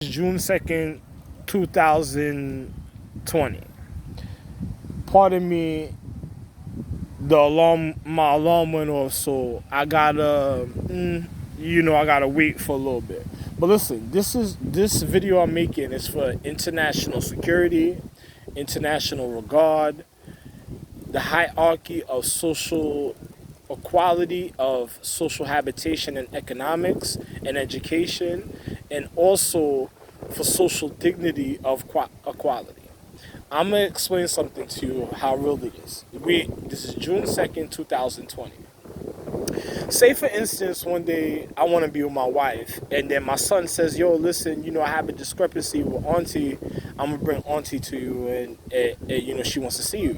June 2nd, 2020. Pardon me, my alarm went off, so I gotta, I gotta wait for a little bit. But listen, this video I'm making is for international security, international regard, the hierarchy of social equality, of social habitation and economics and education, and also for social dignity of equality. I'm gonna explain something to you how real it is. This is June 2nd, 2020. Say for instance, one day I want to be with my wife, and then my son says, "Yo, listen, I have a discrepancy with Auntie. I'm gonna bring Auntie to you, and she wants to see you."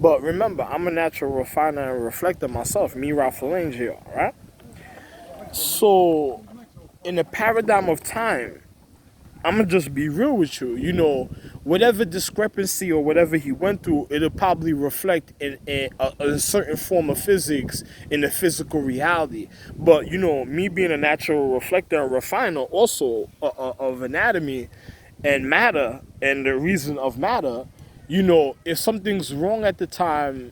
But remember, I'm a natural refiner and reflector myself, me Ralph Lange here, right? So, in the paradigm of time, I'm gonna just be real with you. Whatever discrepancy or whatever he went through, it'll probably reflect in a certain form of physics in the physical reality. But me being a natural reflector and refiner also of anatomy and matter and the reason of matter, if something's wrong at the time,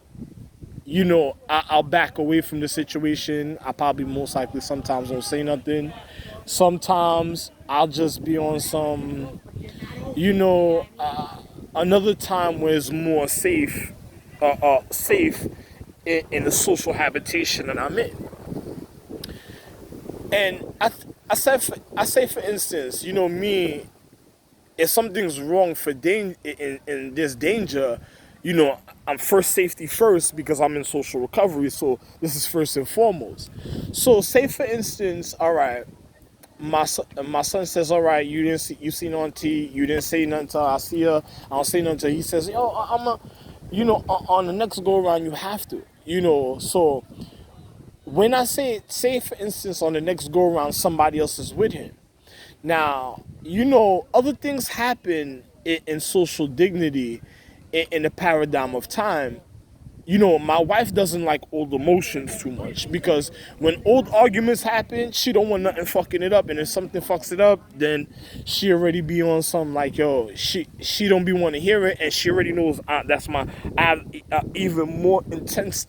I'll back away from the situation. I probably most likely sometimes won't say nothing. Sometimes I'll just be on some, another time where it's more safe, safe in the social habitation that I'm in. And I say for instance, me, if something's wrong in this danger, I'm first safety first because I'm in social recovery. So this is first and foremost. So say for instance, all right, my son says, all right, you seen Auntie, you didn't say nothing to her. I see her, I don't say nothing to her. He says, yo, on the next go around, you have to, So when I say for instance, on the next go around, somebody else is with him. Now, other things happen in social dignity in the paradigm of time. My wife doesn't like old emotions too much because when old arguments happen, she don't want nothing fucking it up. And if something fucks it up, then she already be on some like, yo, she don't be want to hear it. And she already knows I have even more intense,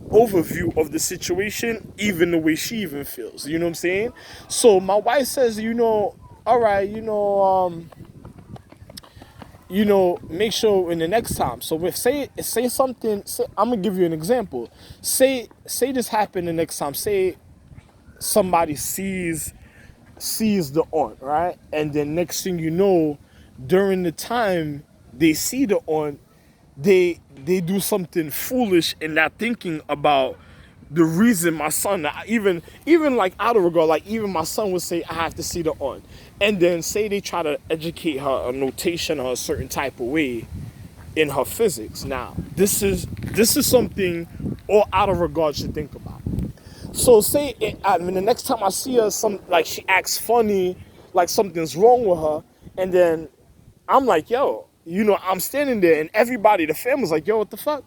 overview of the situation, even the way she even feels. You know what I'm saying? So my wife says, all right, make sure in the next time. So if say something, I'm gonna give you an example. Say this happened the next time. Say somebody sees the aunt, right? And then next thing you know, during the time they see the aunt, they do something foolish and not thinking about the reason my son, even like out of regard, like even my son would say, I have to see the aunt. And then say they try to educate her a notation or a certain type of way in her physics. Now, this is something all out of regard should think about. So say, the next time I see her, she acts funny, like something's wrong with her, and then I'm like, yo, I'm standing there and everybody, the family's like, yo, what the fuck?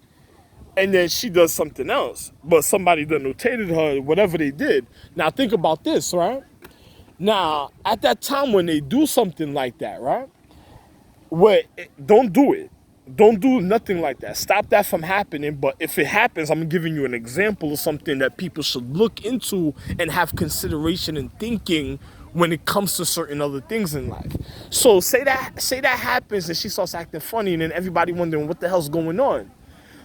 And then she does something else, but somebody done notated her, whatever they did. Now think about this, right? Now, at that time when they do something like that, right? Don't do it. Don't do nothing like that. Stop that from happening. But if it happens, I'm giving you an example of something that people should look into and have consideration and thinking when it comes to certain other things in life. So say that happens and she starts acting funny and then everybody wondering what the hell's going on.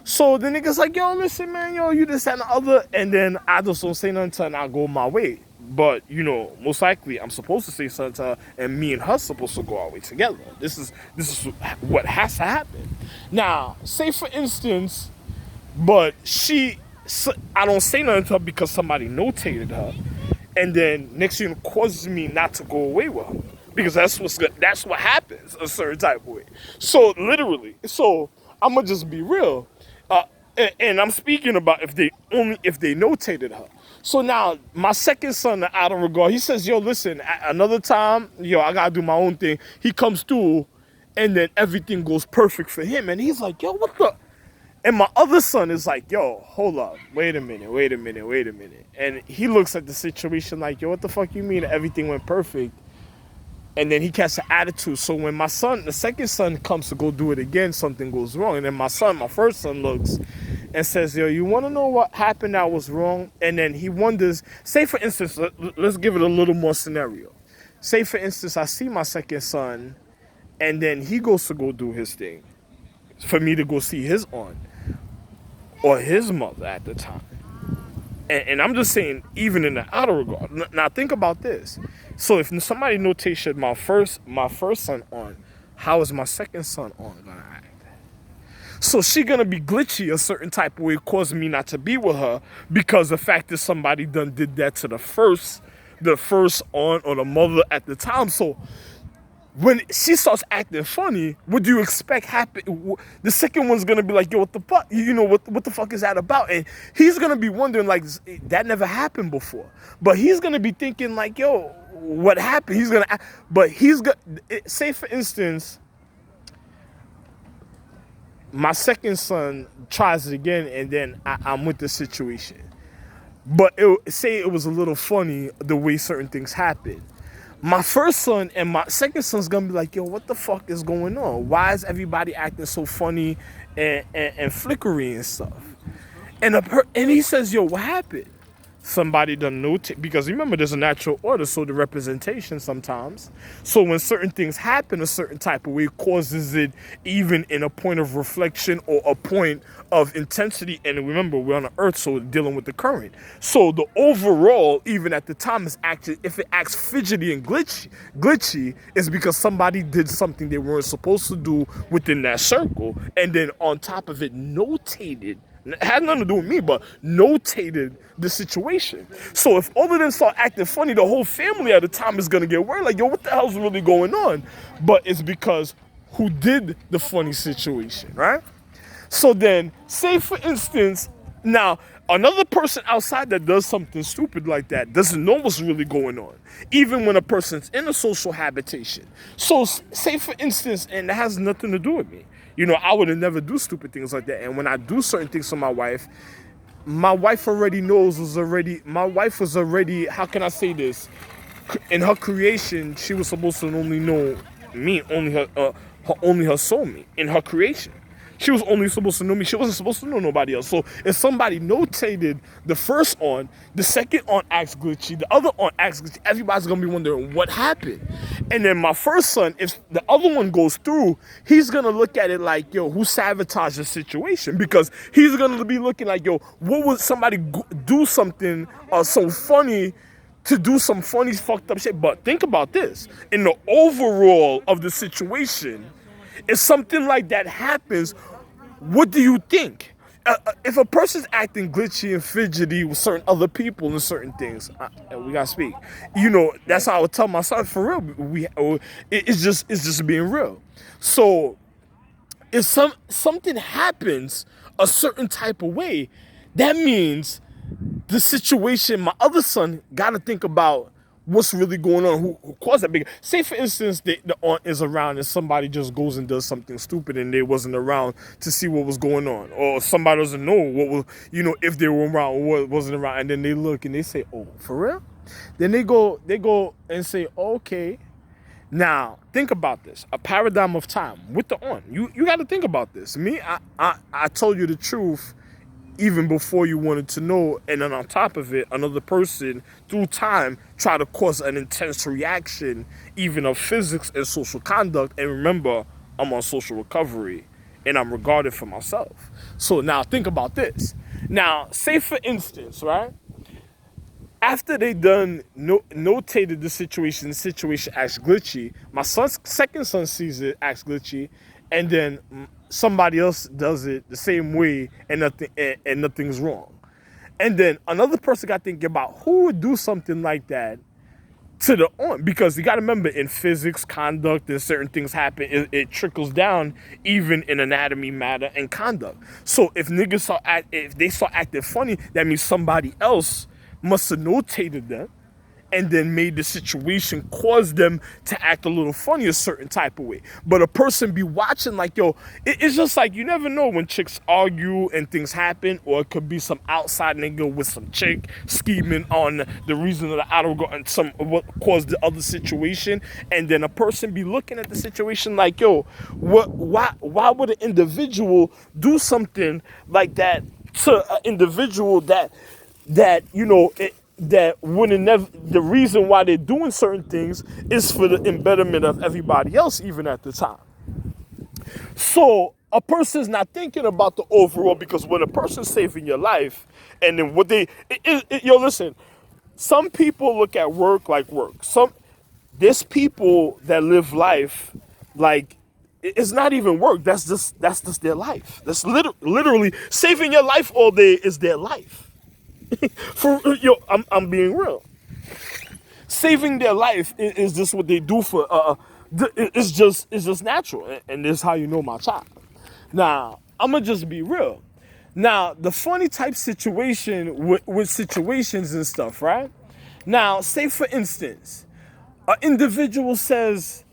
So the nigga's like, yo, listen, man, yo, you this and the other. And then I just don't say nothing to her and I go my way. But, most likely I'm supposed to say something to her and me and her supposed to go our way together. This is what has to happen. Now, say for instance, but I don't say nothing to her because somebody notated her. And then next thing causes me not to go away with her. Because that's what happens a certain type of way. So literally, I'm going to just be real. And I'm speaking about if they notated her. So now my second son, out of regard, he says, yo, listen, another time, yo, I gotta do my own thing. He comes through and then everything goes perfect for him. And he's like, yo, what the? And my other son is like, yo, hold up, wait a minute. And he looks at the situation like, yo, what the fuck you mean everything went perfect? And then he catches an attitude. So when my son, the second son, comes to go do it again, something goes wrong. And then my first son looks and says, yo, you want to know what happened that was wrong? And then he wonders, say for instance, let's give it a little more scenario. Say for instance, I see my second son and then he goes to go do his thing for me to go see his aunt or his mother at the time. And I'm just saying, even in the outer regard. Now think about this. So if somebody notated my first son on, how is my second son on gonna act? So she gonna be glitchy a certain type of way, causing me not to be with her because the fact that somebody done did that to the first aunt or the mother at the time. So when she starts acting funny, what do you expect happen? The second one's gonna be like, yo, what the fuck? You know, what the fuck is that about? And he's gonna be wondering, like, that never happened before. But he's gonna be thinking, like, yo, what happened? Say for instance, my second son tries it again, and then I'm with the situation. But say it was a little funny the way certain things happen. My first son and my second son's gonna be like, yo, what the fuck is going on? Why is everybody acting so funny and flickery and stuff? And he says, yo, what happened? Somebody done notate, because remember there's a natural order, so the representation sometimes. So when certain things happen a certain type of way, causes it even in a point of reflection or a point of intensity. And remember, we're on the earth, so dealing with the current. So the overall, even at the time, is actually, if it acts fidgety and glitchy, is because somebody did something they weren't supposed to do within that circle, and then on top of it, notated. It had nothing to do with me, but notated the situation. So if all of them start acting funny, the whole family at the time is going to get worried. Like, yo, what the hell's really going on? But it's because who did the funny situation, right? So then, say for instance, now, another person outside that does something stupid like that doesn't know what's really going on, even when a person's in a social habitation. So say for instance, and that has nothing to do with me. You know, I would have never do stupid things like that. And when I do certain things for my wife already knows, my wife was already, how can I say this? In her creation, she was supposed to only know me, only her soulmate in her creation. She was only supposed to know me. She wasn't supposed to know nobody else. So if somebody notated the first aunt, the second aunt acts glitchy, the other aunt acts glitchy, everybody's going to be wondering what happened. And then my first son, if the other one goes through, he's going to look at it like, yo, who sabotaged the situation? Because he's going to be looking like, yo, what would somebody do something so funny to do some funny fucked up shit? But think about this. In the overall of the situation, if something like that happens, what do you think? If a person's acting glitchy and fidgety with certain other people and certain things, we gotta speak. You know, that's how I would tell my son, for real. It's just being real. So if something happens a certain type of way, that means the situation, my other son got to think about what's really going on, who caused that big. Say for instance, the aunt is around and somebody just goes and does something stupid and they wasn't around to see what was going on, or somebody doesn't know what was, you know, if they were around or wasn't around, and then they look and they say, oh, for real? Then they go and say, okay. Now think about this, a paradigm of time with the aunt. You got to think about this. Me, I told you the truth even before you wanted to know, and then on top of it, another person through time try to cause an intense reaction, even of physics and social conduct. And remember, I'm on social recovery and I'm regarded for myself. So now think about this. Now, say for instance, right, after they done notated the situation acts glitchy, my second son sees it acts glitchy, and then somebody else does it the same way and nothing's wrong. And then another person got thinking about who would do something like that to the aunt, because you got to remember, in physics, conduct, and certain things happen, it trickles down even in anatomy, matter, and conduct. So if if they start acting funny, that means somebody else must have notated them, and then made the situation cause them to act a little funny a certain type of way. But a person be watching like, yo, it's just like you never know when chicks argue and things happen, or it could be some outside nigga with some chick scheming on the reason of the outer and some what caused the other situation, and then a person be looking at the situation like, yo, why would an individual do something like that to an individual that that wouldn't never, the reason why they're doing certain things is for the embetterment of everybody else, even at the time. So a person's not thinking about the overall, because when a person's saving your life, and then what yo, listen, some people look at work like work. There's people that live life like it's not even work. That's just their life. That's literally saving your life all day is their life. I'm being real. Saving their life is just what they do for. It's just natural, and this is how you know my child. Now I'm gonna just be real. Now the funny type situation with situations and stuff, right? Now, say for instance, an individual says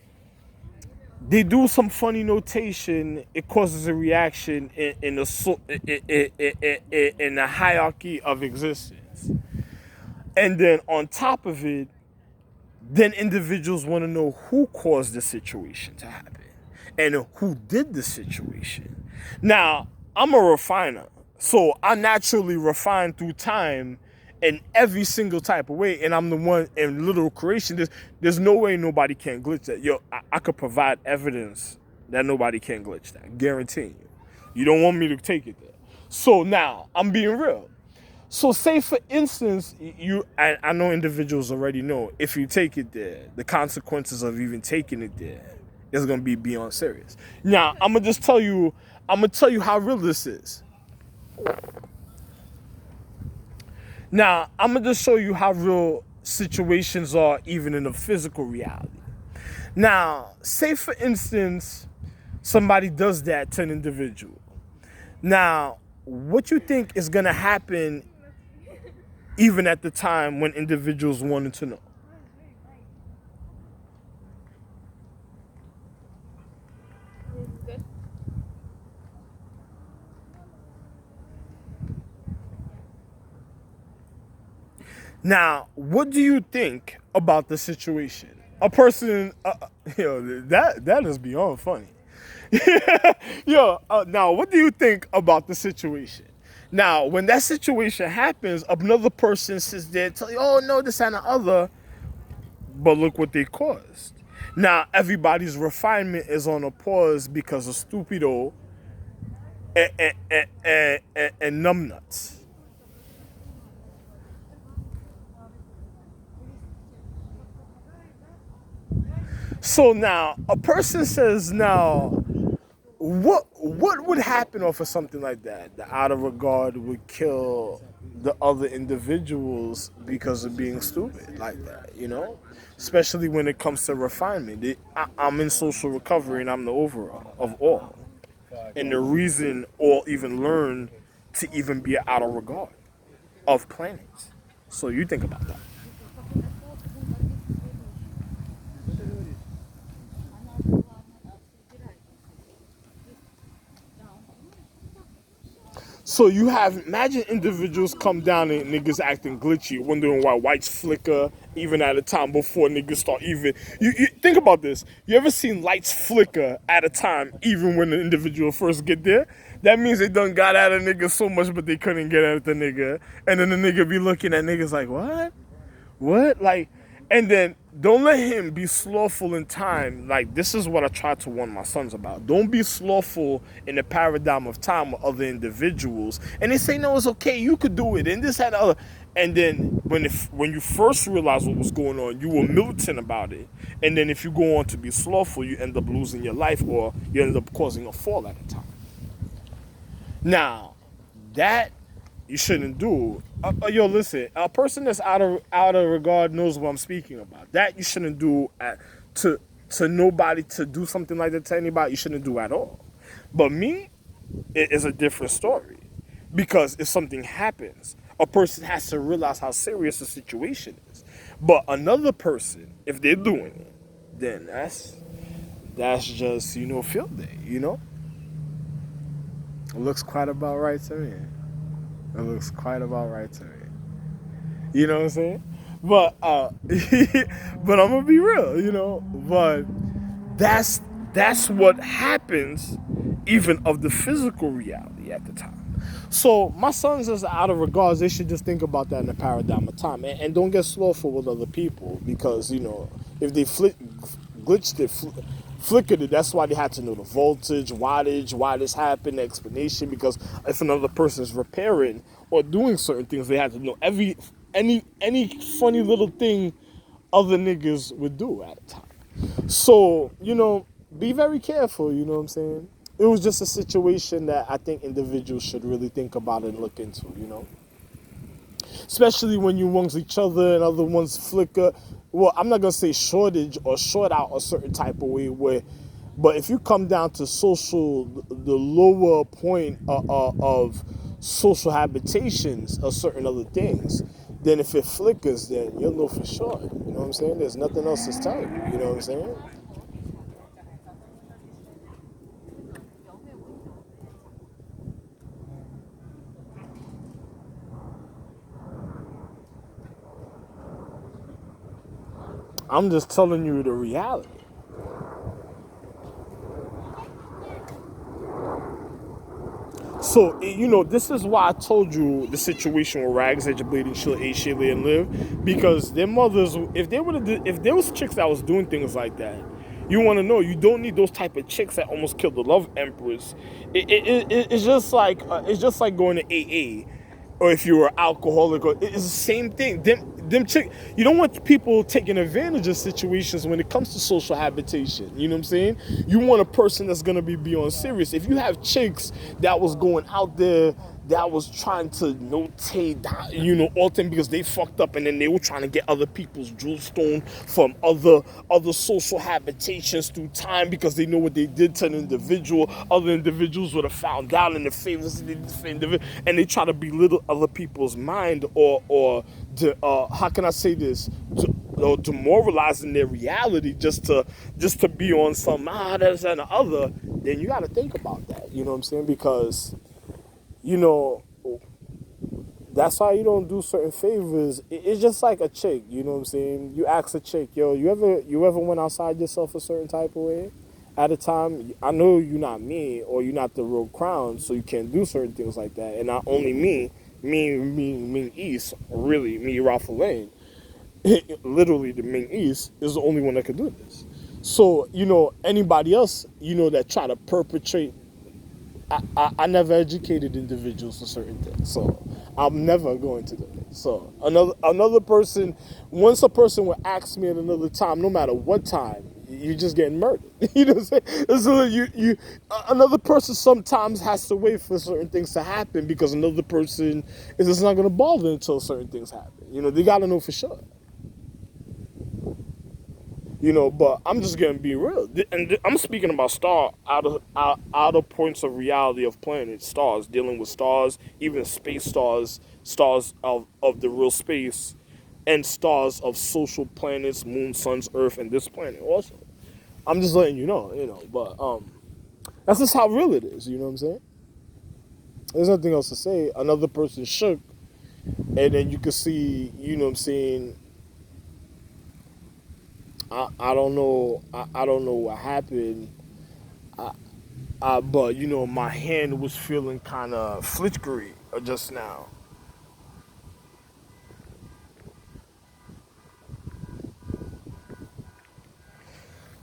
they do some funny notation, it causes a reaction in a hierarchy of existence. And then on top of it, then individuals want to know who caused the situation to happen and who did the situation. Now, I'm a refiner, so I naturally refine through time in every single type of way, and I'm the one in literal creation. There's no way nobody can glitch that. Yo, I could provide evidence that nobody can glitch that, guaranteeing you. You don't want me to take it there. So now, I'm being real. So say for instance, I know individuals already know, if you take it there, the consequences of even taking it there is gonna be beyond serious. Now, I'm gonna tell you how real this is. Now, I'm going to just show you how real situations are even in the physical reality. Now, say for instance, somebody does that to an individual. Now, what you think is going to happen even at the time when individuals wanted to know? Now, what do you think about the situation? A person, that is beyond funny. Now, what do you think about the situation? Now, when that situation happens, another person sits there and tells you, oh, no, this and the other, but look what they caused. Now, everybody's refinement is on a pause because of stupido and numbnuts. So now, a person says, now, what would happen off of something like that? The out of regard would kill the other individuals because of being stupid like that, Especially when it comes to refinement. I'm in social recovery and I'm the overall of all. And the reason all even learn to even be out of regard of planets. So you think about that. So you imagine individuals come down and niggas acting glitchy, wondering why whites flicker even at a time before niggas start even. You think about this. You ever seen lights flicker at a time even when the individual first get there? That means they done got at a nigga so much but they couldn't get at the nigga. And then the nigga be looking at niggas like, what? What? Like, and then don't let him be slothful in time. Like, this is what I try to warn my sons about. Don't be slothful in the paradigm of time with other individuals. And they say, no, it's okay, you could do it, and this and other. And then when you first realize what was going on, you were militant about it. And then if you go on to be slothful, you end up losing your life, or you end up causing a fall at a time. Now, that you shouldn't do. Listen, a person that's out of regard knows what I'm speaking about. That you shouldn't do to nobody, to do something like that to anybody. You shouldn't do at all. But me, it is a different story, because if something happens, a person has to realize how serious the situation is. But another person, if they're doing it, then that's just, field day, It looks quite about right to me. It looks quite about right to me. You know what I'm saying? But but I'm gonna be real, But that's that's what happens even of the physical reality at the time. So my sons, is out of regards, they should just think about that in the paradigm of time, and don't get slothful with other people, because if they glitched it, flickered it, that's why they had to know the voltage, wattage, why this happened, the explanation. Because if another person is repairing or doing certain things, they had to know any funny little thing other niggas would do at a time. So, be very careful, you know what I'm saying? It was just a situation that I think individuals should really think about and look into. Especially when you amongst each other and other ones flicker. Well, I'm not gonna say shortage or short out a certain type of way but if you come down to the lower point of social habitations or certain other things, then if it flickers, then you'll know for sure. You know what I'm saying? There's nothing else to tell you. You know what I'm saying? I'm just telling you the reality. So, this is why I told you the situation with Rags, Edge, Bleeding, Sheila, A, Sheila, and Liv, because their mothers, if there was chicks that was doing things like that, you want to know, you don't need those type of chicks that almost killed the love empress. It's just like going to AA, or if you were alcoholic, or it's the same thing. Them chick, you don't want people taking advantage of situations when it comes to social habitation. You know what I'm saying? You want a person that's gonna be beyond serious. If you have chicks that was going out there that was trying to notate that, all things because they fucked up, and then they were trying to get other people's jewel stone from other social habitations through time, because they know what they did to an individual. Other individuals would have found out in the favors they did to individual, and they try to belittle other people's mind, or how can I say this? Demoralizing their reality just to be on some that's and the other. Then you got to think about that. You know what I'm saying? Because that's why you don't do certain favors. It's just like a chick, you know what I'm saying? You ask a chick, yo, you ever went outside yourself a certain type of way at a time? I know you're not me, or you're not the real crown, so you can't do certain things like that. And not only me, Ming East, really, me, Ralph Lane, literally the Ming East is the only one that could do this. So, anybody else, that try to perpetrate, I never educated individuals for certain things, so I'm never going to do it. So another person, once a person will ask me at another time, no matter what time, you're just getting murdered. You know what I'm saying? So another person sometimes has to wait for certain things to happen, because another person is just not going to bother until certain things happen. They got to know for sure. But I'm just gonna be real, and I'm speaking about outer points of reality of planets, stars, dealing with stars, even space stars, stars of the real space, and stars of social planets, moon, suns, Earth, and this planet also. I'm just letting you know, But that's just how real it is. You know what I'm saying? There's nothing else to say. Another person shook, and then you can see, you know what I'm saying. I don't know. I don't know what happened. But my hand was feeling kind of flitchery just now.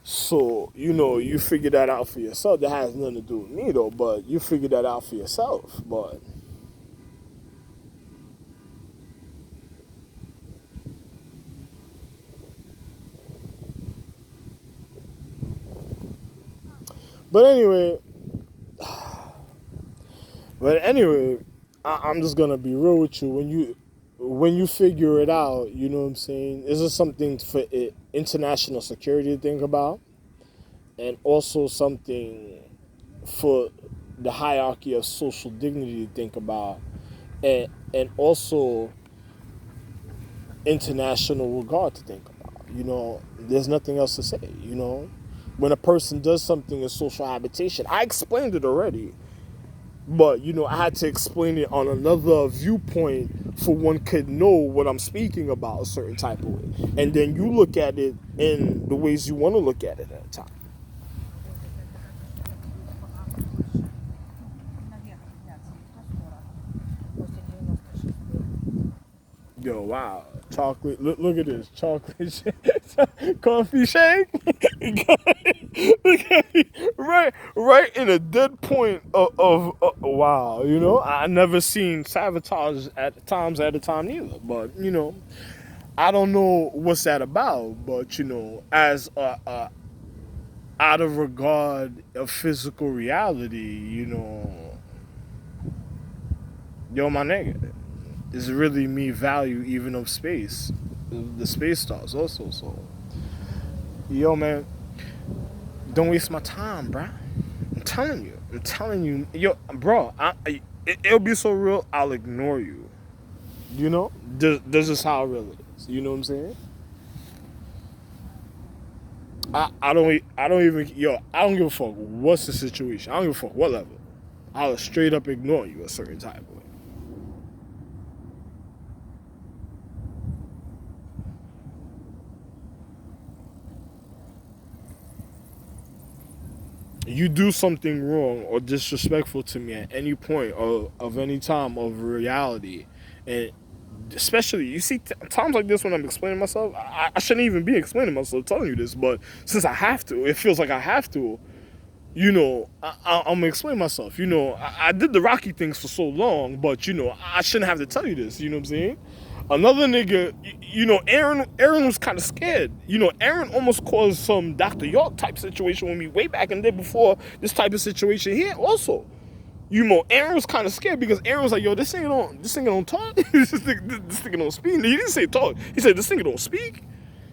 So you figure that out for yourself. That has nothing to do with me though. But you figure that out for yourself. But anyway, I'm just gonna be real with you. When you figure it out, you know what I'm saying. This is something for international security to think about, and also something for the hierarchy of social dignity to think about, and also international regard to think about. There's nothing else to say. When a person does something in social habitation, I explained it already, but I had to explain it on another viewpoint for one could know what I'm speaking about a certain type of way, and then you look at it in the ways you want to look at it at a time. Yo, wow. Chocolate. Look at this. Chocolate shake. Coffee shake. Look at me. Right in a dead point of wow. I never seen sabotage at times at a time neither. But, I don't know what's that about. But, as out of regard of physical reality, yo, my nigga. Is really me value even of space, the space stars also. So, yo, man, don't waste my time, bro. I'm telling you, yo, bro. It'll be so real, I'll ignore you. This is how real it is. You know what I'm saying? I don't even, I don't give a fuck what's the situation. I don't give a fuck what level. I'll straight up ignore you a certain type of way. You do something wrong or disrespectful to me at any point of any time of reality, and especially you see times like this when I'm explaining myself, I shouldn't even be explaining myself, telling you this, but since I have to, it feels like I have to. I'm gonna explain myself. I did the Rocky things for so long, but I shouldn't have to tell you this. You know what I'm saying? Another nigga, Aaron was kind of scared. Aaron almost caused some Dr. York type situation with me way back in the day before this type of situation here also. Aaron was kind of scared because Aaron was like, yo, this nigga don't talk. this nigga don't speak. He didn't say talk. He said, this nigga don't speak.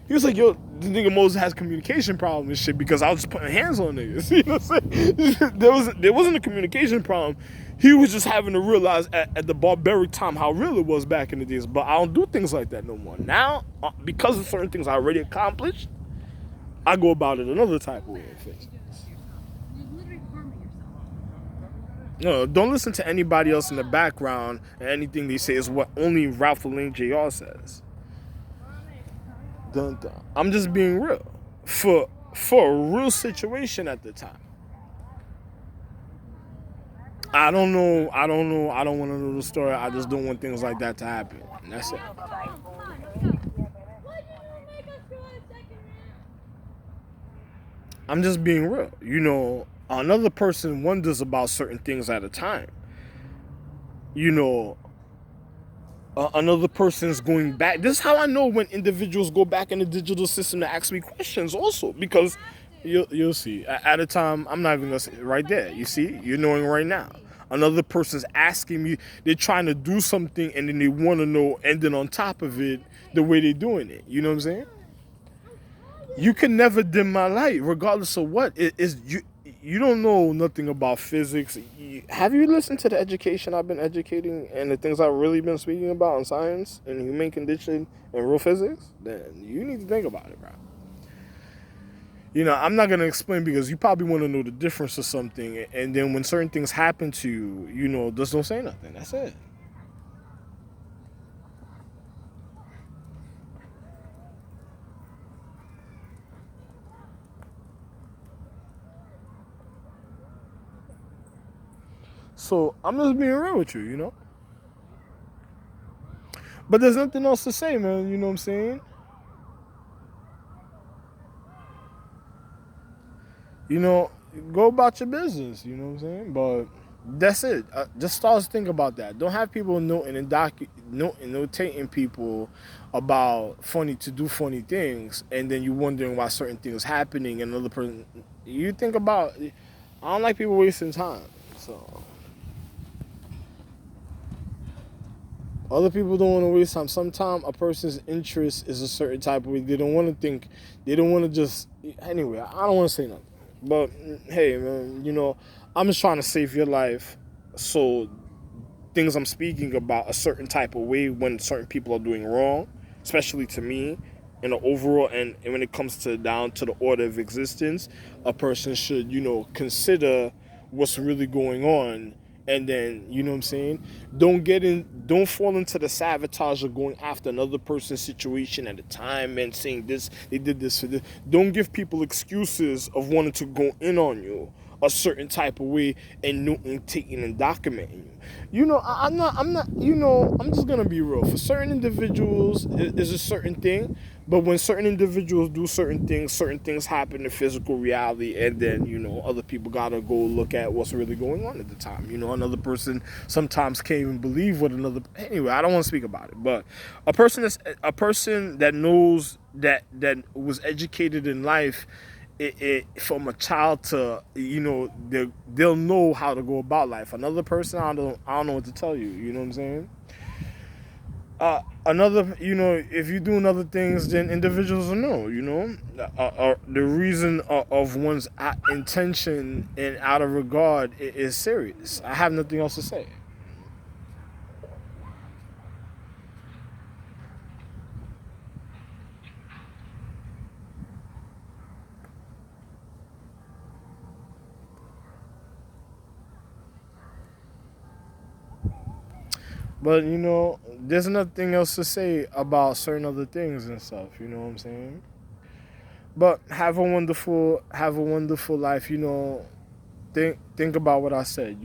He was like, yo, this nigga Moses has communication problem and shit because I was just putting hands on niggas. You know what I'm saying? There wasn't a communication problem. He was just having to realize at the barbaric time how real it was back in the days. But I don't do things like that no more. Now, because of certain things I already accomplished, I go about it another type of way. No, don't listen to anybody else in the background, and anything they say is what only Ralph Lane Jr. says. I'm just being real for a real situation at the time. I don't know. I don't want to know the story. I just don't want things like that to happen. And that's it. I'm just being real. Another person wonders about certain things at a time. Another person's going back. This is how I know when individuals go back in the digital system to ask me questions also, because you'll see. At a time, I'm not even going to say it right there. You see? You're knowing right now. Another person's asking me, they're trying to do something and then they want to know, and then on top of it, the way they're doing it. You know what I'm saying? You can never dim my light, regardless of what. You don't know nothing about physics. Have you listened to the education I've been educating and the things I've really been speaking about in science and human condition and real physics? Then you need to think about it, bro. I'm not going to explain because you probably want to know the difference or something. And then when certain things happen to you, just don't say nothing. That's it. So I'm just being real with you, But there's nothing else to say, man. You know what I'm saying? Go about your business. You know what I'm saying? But that's it. Just start to think about that. Don't have people noting and notating people about to do funny things, and then you wondering why certain things happening, and another person. You think about. I don't like people wasting time. So. Other people don't want to waste time. Sometimes a person's interest is a certain type of way. They don't want to think. They don't want to just. Anyway, I don't want to say nothing. But, hey, man, I'm just trying to save your life. So, things I'm speaking about a certain type of way when certain people are doing wrong, especially to me, in the overall, and when it comes to down to the order of existence, a person should, consider what's really going on. And then, you know what I'm saying? Don't fall into the sabotage of going after another person's situation at a time and saying this, they did this for this. Don't give people excuses of wanting to go in on you a certain type of way and notating and documenting you. I'm just gonna be real. For certain individuals, it's a certain thing, but when certain individuals do certain things happen in physical reality, and then, other people gotta go look at what's really going on at the time. Another person sometimes can't even believe what another. Anyway, I don't want to speak about it, but a person that knows that was educated in life, from a child to, they'll know how to go about life. Another person, I don't know what to tell you. You know what I'm saying? Another, if you doing other things, then individuals will know. The reason of one's intention and out of regard is serious. I have nothing else to say. But there's nothing else to say about certain other things and stuff. You know what I'm saying? But have a wonderful life. Think about what I said.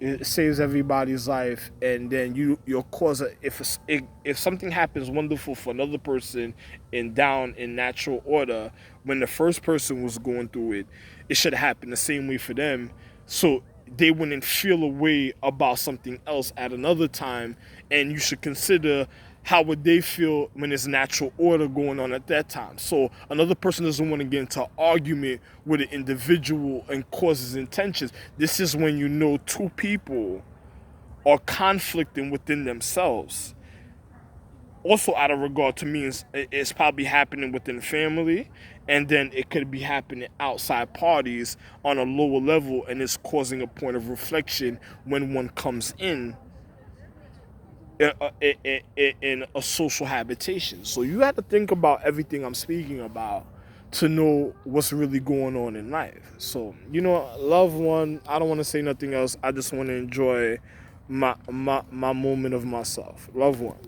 It saves everybody's life, and then you'll cause if something happens wonderful for another person and down in natural order, when the first person was going through it, it should happen the same way for them, so they wouldn't feel a way about something else at another time. And you should consider how would they feel when there's natural order going on at that time. So another person doesn't want to get into an argument with an individual and causes intentions. This is when two people are conflicting within themselves. Also, out of regard to me, it's probably happening within family, and then it could be happening outside parties on a lower level, and it's causing a point of reflection when one comes in a social habitation. So you have to think about everything I'm speaking about to know what's really going on in life. So, love one. I don't want to say nothing else. I just want to enjoy my moment of myself. Love one.